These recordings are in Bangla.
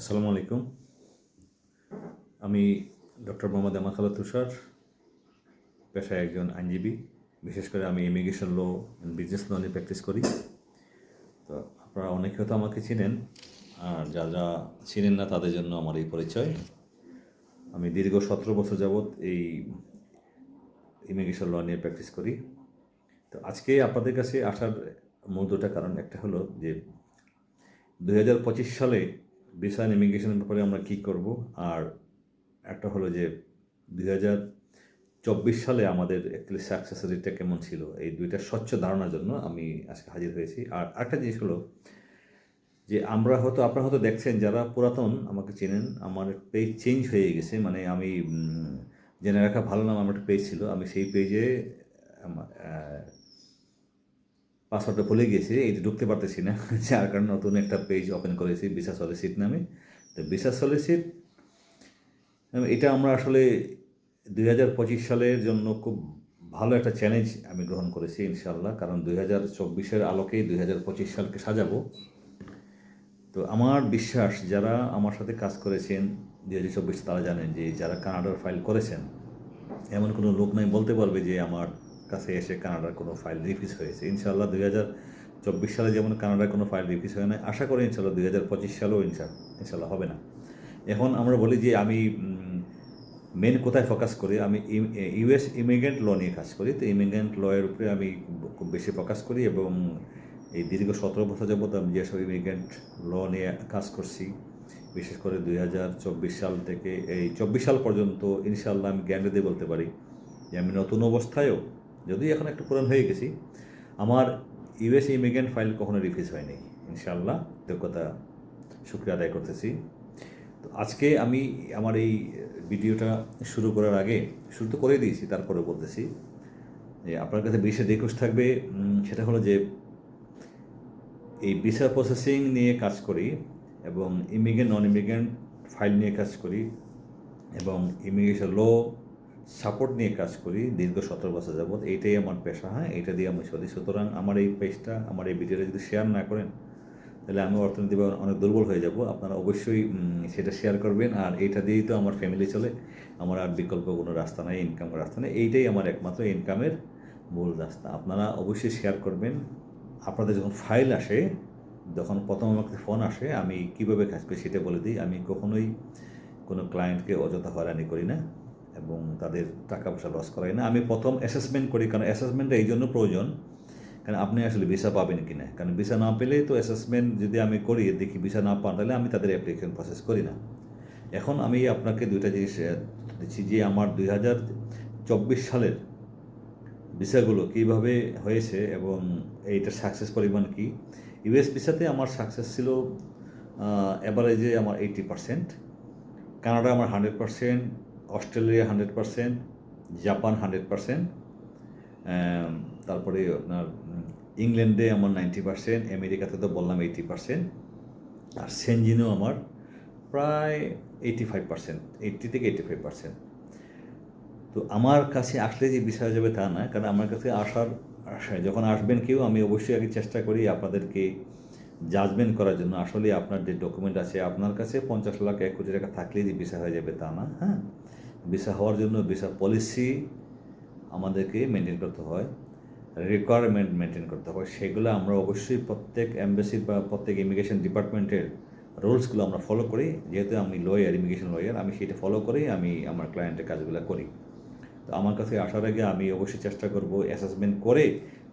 আসসালামু আলাইকুম। আমি ডক্টর মোহাম্মদ আমান খালেদ তুষার, পেশায় একজন আইনজীবী। বিশেষ করে আমি immigration law and business law নিয়ে প্র্যাকটিস করি। তো আপনারা অনেকে হয়তো আমাকে চিনেন, আর যারা চিনেন না তাদের জন্য আমার এই পরিচয়। আমি দীর্ঘ 17 বছর যাবৎ এই ইমিগ্রেশন ল নিয়ে প্র্যাকটিস করি। তো আজকে আপনাদের কাছে আসার মূল দুটা কারণ। একটা হলো যে 2025 সালে ভিসা অ্যান্ড ইমিগ্রেশনের ব্যাপারে আমরা কী করব, আর একটা হলো যে 2024 সালে আমাদের অ্যাকচুয়ালি সাকসেস রেটটা কেমন ছিল। এই দুইটা স্বচ্ছ ধারণার জন্য আমি আজকে হাজির হয়েছি। আর একটা জিনিস হলো যে আপনারা হয়তো দেখছেন, যারা পুরাতন আমাকে চেনেন, আমার পেজ চেঞ্জ হয়ে গেছে। মানে আমি জেনে রাখা ভালো নাম, আমার একটা পেজ ছিল, আমি সেই পেজে পাসওয়ার্ডটা ভুলে গিয়েছি, এই ঢুকতে পারতেছি না যার কারণে নতুন একটা পেজ ওপেন করেছি ভিসা সলিসিট নামে। তো ভিসা সলিসিট এটা আমরা আসলে 2025 সালের জন্য খুব ভালো একটা চ্যালেঞ্জ আমি গ্রহণ করেছি ইনশাআল্লাহ। কারণ 2024-এর আলোকেই 2025 সালকে সাজাবো। তো আমার বিশ্বাস, যারা আমার সাথে কাজ করেছেন 2024, তারা জানেন যে যারা কানাডার ফাইল করেছেন, এমন কোনো লোক নাই বলতে পারবে যে আমার কাছে এসে কানাডার কোনো ফাইল রিফিউজ হয়েছে। ইনশাআল্লাহ 2024 সালে যেমন কানাডার কোনো ফাইল রিফিউজ হয় না, আশা করি ইনশাআল্লাহ 2025 সালেও ইনশাআল্লাহ হবে না। এখন আমরা বলি যে আমি মেন কোথায় ফোকাস করি, আমি ইউএস ইমিগ্রেন্ট ল নিয়ে কাজ করি। তো ইমিগ্রেন্ট লয়ের উপরে আমি খুব বেশি ফোকাস করি, এবং এই দীর্ঘ 17 বছর যাবত আমি যেসব ইমিগ্রেন্ট ল নিয়ে কাজ করছি, বিশেষ করে 2024 সাল থেকে এই 24 সাল পর্যন্ত ইনশাআল্লাহ আমি গ্যারান্টি দিয়ে বলতে পারি যে আমি নতুন অবস্থায়ও, যদি এখন একটু পুরান হয়ে গেছি, আমার ইউএস ইমিগ্রেন্ট ফাইল কখনো রিফিউজ হয়নি ইনশাআল্লাহ। যোগ্যতা শুকরিয়া আদায় করতেছি। তো আজকে আমি আমার এই ভিডিওটা শুরু করার আগে, শুরু তো করে দিয়েছি, তারপরে বলতেছি যে আপনার কাছে বিশেষ রিকোয়েস্ট থাকবে, সেটা হলো যে এই ভিসা প্রসেসিং নিয়ে কাজ করি, এবং ইমিগ্রেন্ট নন ইমিগ্রেন্ট ফাইল নিয়ে কাজ করি, এবং ইমিগ্রেশন ল সাপোর্ট নিয়ে কাজ করি দীর্ঘ 17 বছর যাবৎ। এইটাই আমার পেশা, হ্যাঁ, এটা দিয়ে আমি চলি। সুতরাং আমার এই পেজটা, আমার এই ভিডিওটা যদি শেয়ার না করেন, তাহলে আমি অর্থনৈতিকভাবে অনেক দুর্বল হয়ে যাব। আপনারা অবশ্যই সেটা শেয়ার করবেন। আর এইটা দিয়েই তো আমার ফ্যামিলি চলে, আমার আর বিকল্প কোনো রাস্তা নাই, ইনকামের রাস্তা নেই। এইটাই আমার একমাত্র ইনকামের মূল রাস্তা। আপনারা অবশ্যই শেয়ার করবেন। আপনাদের যখন ফাইল আসে, যখন প্রথম আমার কাছে ফোন আসে, আমি কীভাবে কাজ করি সেটা বলে দিই। আমি কখনোই কোনো ক্লায়েন্টকে অযথা হয়রানি করি না, এবং তাদের টাকা পয়সা লস করাই না। আমি প্রথম অ্যাসেসমেন্ট করি, কারণ অ্যাসেসমেন্টটা এই জন্য প্রয়োজন, কারণ আপনি আসলে ভিসা পাবেন কি না। কারণ ভিসা না পেলে তো অ্যাসেসমেন্ট যদি আমি করি, দেখি ভিসা না পান, তাহলে আমি তাদের অ্যাপ্লিকেশন প্রসেস করি না। এখন আমি আপনাকে দুইটা জিনিস দিচ্ছি যে আমার 2024 সালের ভিসাগুলো কীভাবে হয়েছে, এবং এইটার সাকসেস পরিমাণ কী। ইউএস ভিসাতে আমার সাকসেস ছিল অ্যাভারেজে আমার 80%, কানাডা আমার 100%, অস্ট্রেলিয়া 100%, জাপান 100%, তারপরে আপনার ইংল্যান্ডে আমার 90%, আমেরিকাতে তো বললাম 80%, আর সেনজিনেও আমার প্রায় 85%, 80 থেকে 85%। তো আমার কাছে আসলে যে বিষয় যাবে তা না, কারণ আমার কাছে যখন আসবেন কেউ, আমি অবশ্যই আগে চেষ্টা করি আপনাদেরকে জাজমেন্ট করার জন্য। আসলে আপনার যে ডকুমেন্ট আছে, আপনার কাছে 50 লাখ 1 কোটি টাকা থাকলেই যে ভিসা হয়ে যাবে তা না, হ্যাঁ। ভিসা হওয়ার জন্য ভিসা পলিসি আমাদেরকে মেনটেন করতে হয়, রিকোয়ারমেন্ট মেনটেন করতে হয়। সেগুলো আমরা অবশ্যই প্রত্যেক এম্বাসির বা প্রত্যেক ইমিগ্রেশন ডিপার্টমেন্টের রুলসগুলো আমরা ফলো করি। যেহেতু আমি লয়ার, ইমিগ্রেশন লয়ার, আমি সেটা ফলো করেই আমি আমার ক্লায়েন্টের কাজগুলো করি। তো আমার কাছে আসার আগে আমি অবশ্যই চেষ্টা করব অ্যাসেসমেন্ট করে,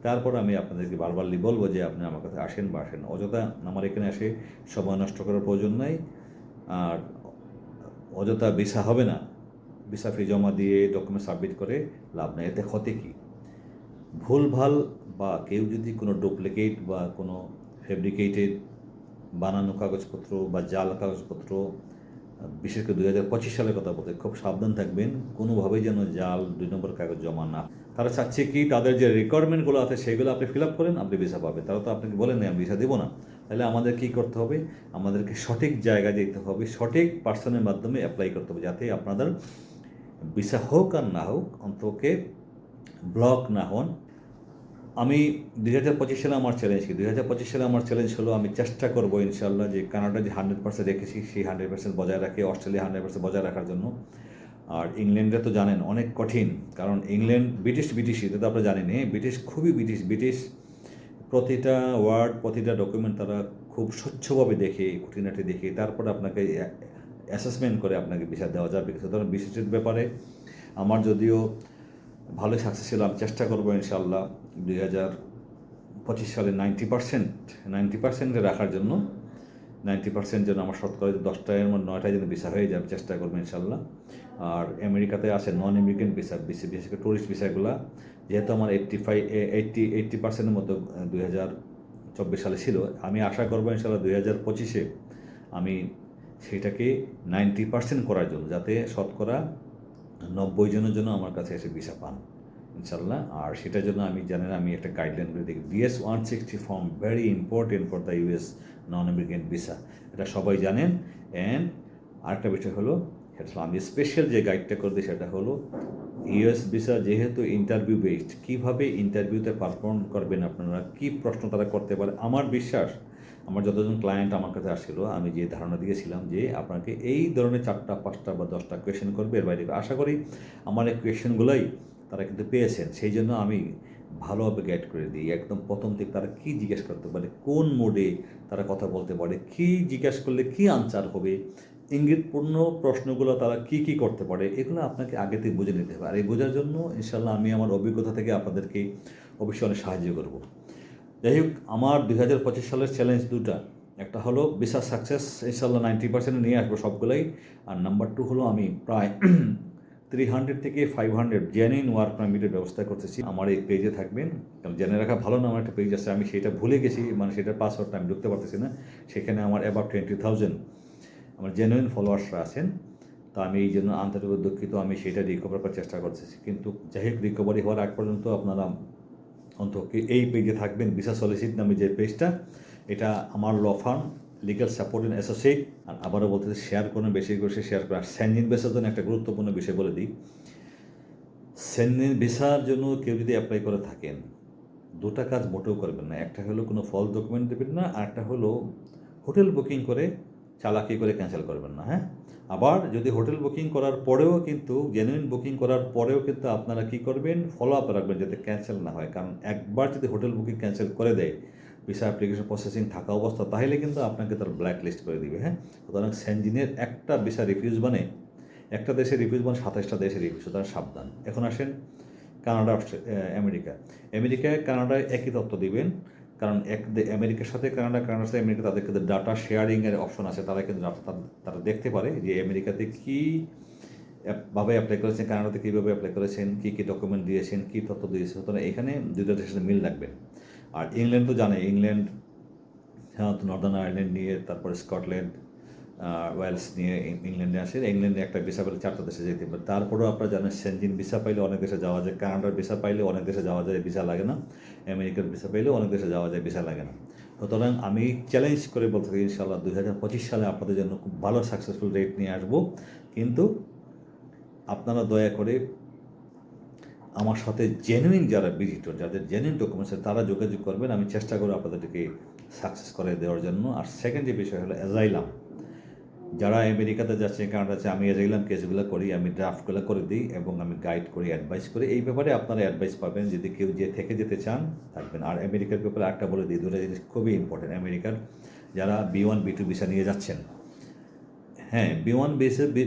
তারপর আমি আপনাদেরকে বারবারলি বলবো যে আপনি আমার কাছে আসেন বা আসেন। অযথা আমার এখানে এসে সময় নষ্ট করার প্রয়োজন নাই, আর অযথা ভিসা হবে না, ভিসা ফি জমা দিয়ে ডকুমেন্ট সাবমিট করে লাভ নেই। এতে ক্ষতি কী? ভুলভাল বা কেউ যদি কোনো ডুপ্লিকেট বা কোনো ফেব্রিকেটেড বানানো কাগজপত্র বা জাল কাগজপত্র, বিশেষ করে 2025 সালের কথা বলতে খুব সাবধান থাকবেন। কোনোভাবেই যেন জাল 2 নম্বর কাগজ জমা না। তারা চাচ্ছে কি, তাদের যে রিকোয়ারমেন্টগুলো আছে সেগুলো আপনি ফিল আপ করেন, আপনি ভিসা পাবেন। তারা তো আপনাকে বলেন না আমি ভিসা দেবো না। তাহলে আমাদের কী করতে হবে? আমাদেরকে সঠিক জায়গায় যেতে হবে, সঠিক পার্সনের মাধ্যমে অ্যাপ্লাই করতে হবে, যাতে আপনাদের ভিসা হোক আর না হোক, অন্তকে ব্লক না হন। আমি 2025 সালে আমার চ্যালেঞ্জ কি 2025 সালে আমার চ্যালেঞ্জ হলো আমি চেষ্টা করবো ইনশাল্লাহ যে কানাডা যে 100% রেখেছি সেই 100% বজায় রাখে, অস্ট্রেলিয়া 100% বজায় রাখার জন্য। আর ইংল্যান্ডে তো জানেন অনেক কঠিন, কারণ ইংল্যান্ড ব্রিটিশ এটা তো আপনারা জানেন, ব্রিটিশ খুবই ব্রিটিশ প্রতিটা ওয়ার্ড প্রতিটা ডকুমেন্ট তারা খুব স্বচ্ছভাবে দেখে, খুঁটিনাটি দেখে তারপরে আপনাকে অ্যাসেসমেন্ট করে আপনাকে ভিসা দেওয়া যাবে। সুতরাং ভিসার ব্যাপারে আমার যদিও ভালোই সাকসেস ছিল, আমি চেষ্টা করবো ইনশাল্লাহ 2025 সালে 90% রাখার জন্য। 90% যেন আমার শতকরা 10টায় আমার 9টায় যেন ভিসা হয়ে যায়, চেষ্টা করবো ইনশাল্লাহ। আর আমেরিকাতে আছে নন ইমিগ্রেন্ট ভিসা, বিশেষ করে টুরিস্ট ভিসাগুলো, যেহেতু আমার 80% মতো 2024 সালে ছিল, আমি আশা করবো ইনশাল্লাহ 2025-এ আমি সেটাকে 90% করার জন্য, যাতে শতকরা 90 জনের জন্য আমার কাছে এসে ভিসা পান ইনশাল্লাহ। আর সেটার জন্য আমি জানেন আমি একটা গাইডলাইন করে দেখি, DS-160 form very important for the US non immigrant visa, এটা সবাই জানেন। অ্যান্ড আরেকটা বিষয় হলো, সেটা আমি স্পেশাল যে গাইডটা করে দিই সেটা হলো US ভিসা যেহেতু ইন্টারভিউ বেসড, কীভাবে ইন্টারভিউতে পারফর্ম করবেন আপনারা, কী প্রশ্ন তারা করতে পারে। আমার বিশ্বাস, আমার যতজন ক্লায়েন্ট আমার কাছে আসছিল, আমি যে ধারণা দিয়েছিলাম যে আপনাকে এই ধরনের 4টা 5টা বা 10টা কোয়েশ্চেন করবে, এর বাইরে আশা করি আমার এই কোয়েশ্চেনগুলোই তারা কিন্তু পেয়েছেন। সেই জন্য আমি ভালোভাবে গাইড করে দিই একদম প্রথম থেকে, তারা কী জিজ্ঞেস করতে পারে, কোন মোডে তারা কথা বলতে পারে, কী জিজ্ঞেস করলে কী আনসার হবে, ইঙ্গিতপূর্ণ প্রশ্নগুলো তারা কী করতে পারে, এগুলো আপনাকে আগে থেকে বুঝে নিতে হবে। আর এই বোঝার জন্য ইনশাল্লাহ আমি আমার অভিজ্ঞতা থেকে আপনাদেরকে অবশ্যই অনেক সাহায্য করব। যাই হোক, আমার 2025 সালের চ্যালেঞ্জ দুটা, একটা হলো ভিসা সাকসেস ইনশাল্লাহ 90% নিয়ে আসবো সবগুলাই। আর নাম্বার 2 হলো আমি প্রায় 300 থেকে 500 জেনুইন ওয়ার্ক পারমিটের ব্যবস্থা করতেছি। আমার এই পেজে থাকবেন, কারণ জেনে রাখা ভালো না, আমার একটা পেজ আছে, আমি সেটা ভুলে গেছি, মানে সেটার পাসওয়ার্ডটা আমি ঢুকতে পারতেছি না। সেখানে আমার অ্যাবাউট 20,000 আমার জেনুইন ফলোয়ার্সরা আছেন। তা আমি এই জন্য আন্তরিক দুঃখিত, আমি সেটা রিকভার করার চেষ্টা করতেছি। কিন্তু যাই হোক, রিকভারি হওয়ার আগ পর্যন্ত আপনারা অন্তত এই পেজে থাকবেন, ভিসা সলিসিট নামে যে পেজটা, এটা আমার law firm legal support and associate. আর আবারও বলতে শেয়ার করুন, বেশি করে শেয়ার করে। আর সেনজিন ভিসার জন্য একটা গুরুত্বপূর্ণ বিষয় বলে দিই, সেনজিন ভিসার জন্য কেউ যদি অ্যাপ্লাই করে থাকেন, দুটা কাজ মোটেও করবেন না। একটা হলো কোনো ফলস ডকুমেন্ট দেবেন না, আর একটা হলো হোটেল বুকিং করে চালাকি করে ক্যান্সেল করবেন না। হ্যাঁ, আবার যদি হোটেল বুকিং করার পরেও কিন্তু জেনুইন বুকিং করার পরেও কিন্তু আপনারা কী করবেন, ফলো আপ রাখবেন যাতে ক্যান্সেল না হয়। কারণ একবার যদি হোটেল বুকিং ক্যান্সেল করে দেয় ভিসা অ্যাপ্লিকেশন প্রসেসিং থাকা অবস্থা, তাহলে কিন্তু আপনাকে তার ব্ল্যাক লিস্ট করে দিবে। হ্যাঁ, সুতরাং সেনজিনের একটা ভিসা রিফিউজ মানে, একটা দেশে রিফিউজ মানে 27টা দেশে রিফিউজ, সুতরাং সাবধান। এখন আসেন কানাডা, আমেরিকায় কানাডায় একই তথ্য দিবেন, কারণ আমেরিকার সাথে কানাডার সাথে আমেরিকা, তাদের কিন্তু ডাটা শেয়ারিংয়ের অপশন আছে, তারা কিন্তু তারা দেখতে পারে যে আমেরিকাতে কী ভাবে অ্যাপ্লাই করেছেন, কানাডাতে কীভাবে অ্যাপ্লাই করেছেন, কী ডকুমেন্ট দিয়েছেন, কী তথ্য দিয়েছেন। সুতরাং এখানে দুইটা দেশের সাথে মিল রাখবেন। আর ইংল্যান্ড তো জানে, ইংল্যান্ড নর্দার্ন আয়ারল্যান্ড নিয়ে, তারপরে স্কটল্যান্ড, ওয়েলস নিয়ে ইংল্যান্ডে আসে। ইংল্যান্ডে একটা ভিসা পেলে 4টা দেশে যেতে পারে। তারপরেও আপনারা জানেন সেনজিন ভিসা পাইলে অনেক দেশে যাওয়া যায়, কানাডার ভিসা পাইলে অনেক দেশে যাওয়া যায়, ভিসা লাগে না। আমেরিকার ভিসা পাইলেও অনেক দেশে যাওয়া যায়, ভিসা লাগে না। সুতরাং আমি চ্যালেঞ্জ করে বলতে থাকি ইনশাআল্লাহ 2025 সালে আপনাদের জন্য খুব ভালো সাকসেসফুল রেট নিয়ে আসবো। কিন্তু আপনারা দয়া করে আমার সাথে জেনুইন যারা ভিজিটর, যাদের জেনুইন ডকুমেন্টস আছে, তারা যোগাযোগ করবেন। আমি চেষ্টা করব আপনাদেরকে সাকসেস করে দেওয়ার জন্য। আর সেকেন্ড যে বিষয় হলো অ্যাজাইলাম, যারা আমেরিকাতে যাচ্ছে, কানাডা যাচ্ছে, আমি অ্যাজাইলাম কেসগুলো করি, আমি ড্রাফটগুলো করে দিই এবং আমি গাইড করি, অ্যাডভাইস করি। এই ব্যাপারে আপনারা অ্যাডভাইস পাবেন যদি কেউ থেকে যেতে চান, থাকবেন। আর আমেরিকার ব্যাপারে একটা বলে দিই, দুটো জিনিস খুবই ইম্পর্টেন্ট। আমেরিকার যারা B1 B2 ভিসা নিয়ে যাচ্ছেন, হ্যাঁ, B1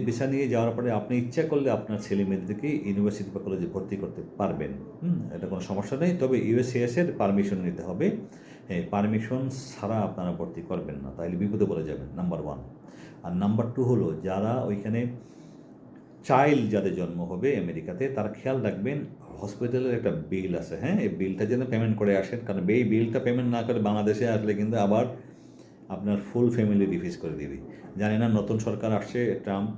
ভিসা নিয়ে যাওয়ার পরে আপনি ইচ্ছা করলে আপনার ছেলে মেয়েদেরকে ইউনিভার্সিটি বা কলেজে ভর্তি করতে পারবেন। এটা কোনো সমস্যা নেই, তবে USCIS-এর পারমিশন নিতে হবে। হ্যাঁ, পারমিশন ছাড়া আপনারা ভর্তি করবেন না, তাহলে বিপদে পড়ে যাবেন, নাম্বার 1। আর নাম্বার 2 হলো, যারা ওইখানে চাইল্ড যাদের জন্ম হবে আমেরিকাতে, তারা খেয়াল রাখবেন হসপিটালের একটা বিল আছে। হ্যাঁ, এই বিলটা যেন পেমেন্ট করে আসেন, কারণ এই বিলটা পেমেন্ট না করে বাংলাদেশে আসলে কিন্তু আবার আপনার ফুল ফ্যামিলি রিফিউজ করে দিবি। জানি না নতুন সরকার আসছে, ট্রাম্প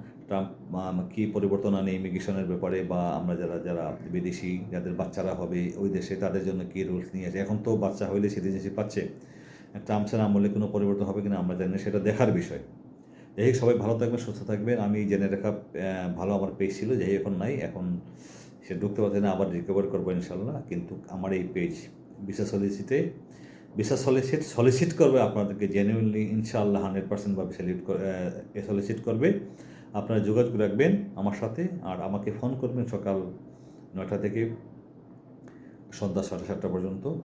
কী পরিবর্তন আনে ইমিগ্রেশনের ব্যাপারে, বা আমরা যারা বিদেশি যাদের বাচ্চারা হবে ওই দেশে, তাদের জন্য কী রুলস নিয়ে আসে। এখন তো বাচ্চা হইলে সিটিজেনশিপ পাচ্ছে, ট্রাম্পসের আমলে কোনো পরিবর্তন হবে কিনা আমরা জানি না, সেটা দেখার বিষয়। যাই হোক, সবাই ভালো থাকবেন, সুস্থ থাকবেন। আমি জেনে রাখা ভালো আমার পেজ ছিল, যাই এখন নাই, এখন সে ঢুকতে পারছে না, আবার রিকভার করবো ইনশাল্লাহ। কিন্তু আমার এই পেজ ভিসা সলিসিট করবে আপনাদেরকে জেনুইনলি, ইনশাআল্লাহ 100% ভাবে সলিসিট করবে। আপনারা যোগাযোগ রাখবেন আমার সাথে, আর আমাকে ফোন করবেন সকাল 9টা থেকে সন্ধ্যা 7:30 পর্যন্ত।